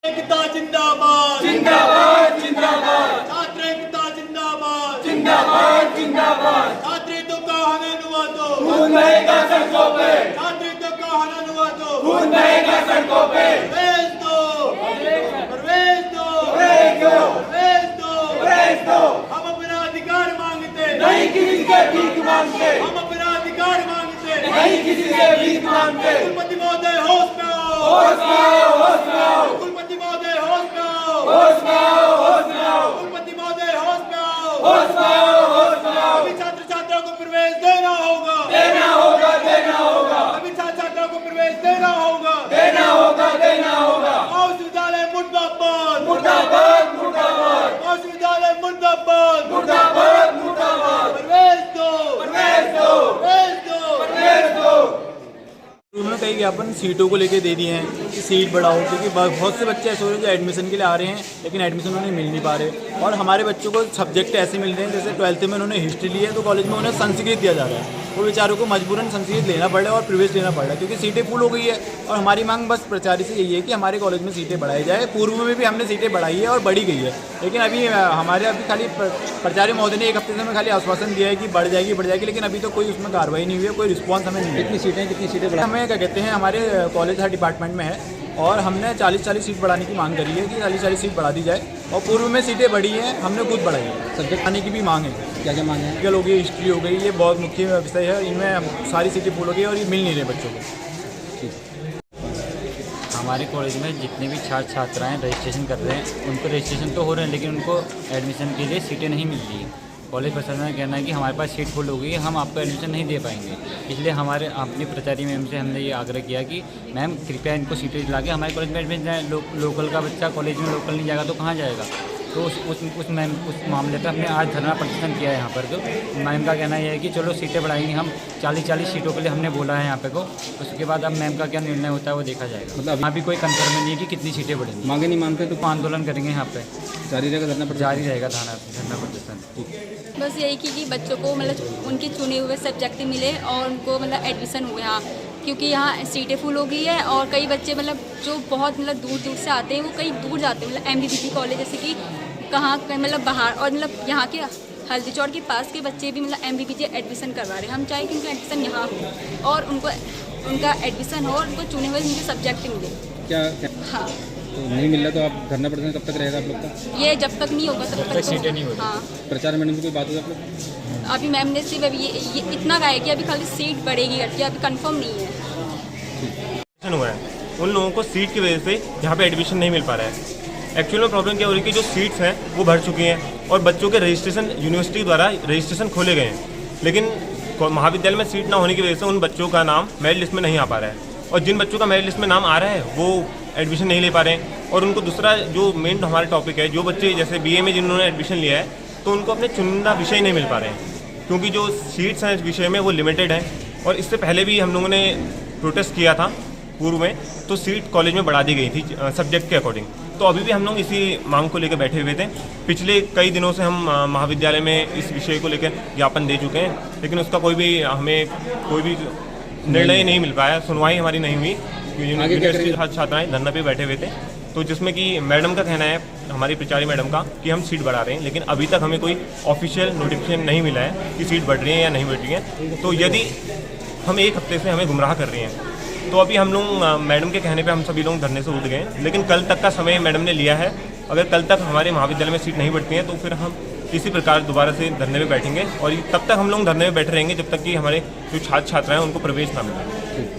एकता जिंदाबाद जिंदाबाद जिंदाबाद छात्र एकता जिंदाबाद जिंदाबाद जिंदाबाद छात्रों का हनन हुआ तो खून बहेगा सड़कों पे छात्रों का हनन हुआ तो खून बहेगा सड़कों पे प्रवेश दो प्रवेश दो प्रवेश दो प्रवेश दो प्रवेश दो हम अपना अधिकार मांगते नहीं किसी से भीख मांगते हम अपना अधिकार मांगते नहीं किसी से भीख मांगते कुलपति महोदय होश में आओ होश में आओ होश में आओ कुलपति महोदय होश में आओ होश में आओ होश में आओ कुलपति महोदय होश में आओ होश में आओ होश में आओ सभी छात्र छात्राओं को प्रवेश देना होगा देना होगा देना होगा सभी छात्र छात्राओं को प्रवेश देना होगा देना होगा देना होगा मौस विद्यालय मुर्दाबाद मुर्दाबाद मुर्दाबाद मौस विद्यालय मुर्दाबाद मुर्दाबाद मुर्दाबाद प्रवेश दो प्रवेश दो प्रवेश दो प्रवेश दो। उन्होंने कई ज्ञापन सीटों को लेके दे दिए हैं कि सीट बढ़ाओ, क्योंकि बहुत से बच्चे ऐसे हो रहे हैं जो एडमिशन के लिए आ रहे हैं लेकिन एडमिशन उन्हें मिल नहीं पा रहे। और हमारे बच्चों को सब्जेक्ट ऐसे मिल रहे हैं, जैसे 12th में उन्होंने हिस्ट्री ली है तो कॉलेज में उन्हें संस्कृत दिया जा रहा है, वो बेचारों को मजबूरन संस्कृत लेना पड़ रहा है और प्रवेश लेना पड़ रहा है क्योंकि सीटें फुल हो गई है। और हमारी मांग बस प्रचारी से यही है कि हमारे कॉलेज में सीटें बढ़ाई जाए। पूर्व में भी हमने सीटें बढ़ाई है और बढ़ी गई है, लेकिन अभी हमारे खाली प्राचार्य महोदय ने एक हफ्ते से हमें खाली आश्वासन दिया है कि बढ़ जाएगी, लेकिन अभी तो कोई उसमें कार्रवाई नहीं हुई है, कोई रिस्पॉन्स हमें नहीं है। कितनी सीटें बढ़ा हमें क्या कहते हैं, हमारे कॉलेज हर डिपार्टमेंट में है और हमने 40 सीट बढ़ाने की मांग करी है कि 40 सीट बढ़ा दी जाए। और पूर्व में सीटें बढ़ी हैं, हमने खुद बढ़ाई है। सब्जेक्ट आने की भी मांग है। क्या क्या मांग है? पॉलिटिकल हो गई, हिस्ट्री हो गई, ये बहुत मुख्य विषय है, इनमें सारी सीटें फुल हो गई और ये मिल नहीं रहे बच्चों को। हमारे कॉलेज में जितने भी छात्र छात्राएं रजिस्ट्रेशन कर रहे हैं उनको रजिस्ट्रेशन तो हो रहे हैं, लेकिन उनको एडमिशन के लिए सीटें नहीं मिल रही हैं। कॉलेज प्रशासन का कहना है कि हमारे पास सीट फुल हो गई है, हम आपको एडमिशन नहीं दे पाएंगे। इसलिए हमारे अपनी प्राचार्य मैम से हमने ये आग्रह किया कि मैम कृपया इनको सीटें दिला के हमारे कॉलेज में एडमिशन जाए। लोकल का बच्चा कॉलेज में लोकल नहीं जाएगा तो कहाँ जाएगा? तो उस मामले पर हमने आज धरना प्रदर्शन किया है यहाँ पर। तो मैम का कहना यह है कि चलो सीटें बढ़ाएंगे, हम 40 सीटों के लिए हमने बोला है यहाँ पे को। उसके बाद अब मैम का क्या निर्णय होता है वो देखा जाएगा। मतलब अभी कोई कंफर्म नहीं है कि कितनी सीटें बढ़ेंगी। मांगे नहीं मानते तो आंदोलन करेंगे यहाँ पे, जारी रहेगा धरना प्रदर्शन। बस यही कि बच्चों को मतलब उनके चुने हुए सब्जेक्ट मिले और उनको मतलब एडमिशन हुए यहाँ, क्योंकि यहाँ सीटें फुल हो गई है और कई बच्चे मतलब जो बहुत मतलब दूर दूर से आते हैं वो कई दूर जाते हैं, मतलब MBBP कॉलेज जैसे कि कहाँ मतलब बाहर, और मतलब यहाँ के हल्दी चौड़ के पास के बच्चे भी मतलब MBBP एडमिशन करवा रहे हैं। हम चाहें कि उनका एडमिशन यहाँ हो और उनका एडमिशन हो और उनको चुने हुए उनके सब्जेक्ट मिले। क्या हाँ, तो नहीं मिल रहा तो आप धरना प्रदर्शन कब तक रहेगा आप लोग का? ये जब तक नहीं होगा तब तक सीटें नहीं हो रही। हाँ, प्रचार मैडम से कोई बात होगी आप लोग? अभी मैम ने सिर्फ अभी ये इतना कहा है कि अभी खाली सीट बढ़ेगी करके, अभी कंफर्म नहीं है। हुआ है उन लोगों को सीट की वजह से यहाँ पे एडमिशन नहीं मिल पा रहा है। एक्चुअल में प्रॉब्लम क्या हो रही है कि जो सीट्स हैं वो भर चुकी हैं और बच्चों के रजिस्ट्रेशन यूनिवर्सिटी द्वारा रजिस्ट्रेशन खोले गए हैं, लेकिन महाविद्यालय में सीट ना होने की वजह से उन बच्चों का नाम मेरिट लिस्ट में नहीं आ पा रहा है। और जिन बच्चों का मेरिट लिस्ट में नाम आ रहा है वो एडमिशन नहीं ले पा रहे हैं। और उनको दूसरा जो मेन हमारा टॉपिक है, जो बच्चे जैसे BA में जिन्होंने एडमिशन लिया है तो उनको अपने चुनिंदा विषय नहीं मिल पा रहे हैं, क्योंकि जो सीट्स हैं इस विषय में वो लिमिटेड हैं। और इससे पहले भी हम लोगों ने प्रोटेस्ट किया था पूर्व में, तो सीट कॉलेज में बढ़ा दी गई थी सब्जेक्ट के अकॉर्डिंग। तो अभी भी हम लोग इसी मांग को लेकर बैठे हुए थे। पिछले कई दिनों से हम महाविद्यालय में इस विषय को लेकर ज्ञापन दे चुके हैं, लेकिन उसका कोई भी निर्णय नहीं मिल पाया, सुनवाई हमारी नहीं हुई। यूनिवर्सिटी छात्राएं धरना पे बैठे हुए थे, तो जिसमें कि मैडम का कहना है, हमारी प्राचार्य मैडम का, कि हम सीट बढ़ा रहे हैं, लेकिन अभी तक हमें कोई ऑफिशियल नोटिफिकेशन नहीं मिला है कि सीट बढ़ रही है या नहीं बढ़ रही है। तो यदि हम एक हफ्ते से हमें गुमराह कर रहे हैं तो अभी हम लोग मैडम के कहने पे हम सभी लोग धरने से उठ गए, लेकिन कल तक का समय मैडम ने लिया है। अगर कल तक हमारे महाविद्यालय में सीट नहीं बढ़ती है तो फिर हम इसी प्रकार दोबारा से धरने में बैठेंगे और तब तक हम लोग धरने में बैठे रहेंगे जब तक कि हमारे जो छात्र छात्राएं उनको प्रवेश ना मिले।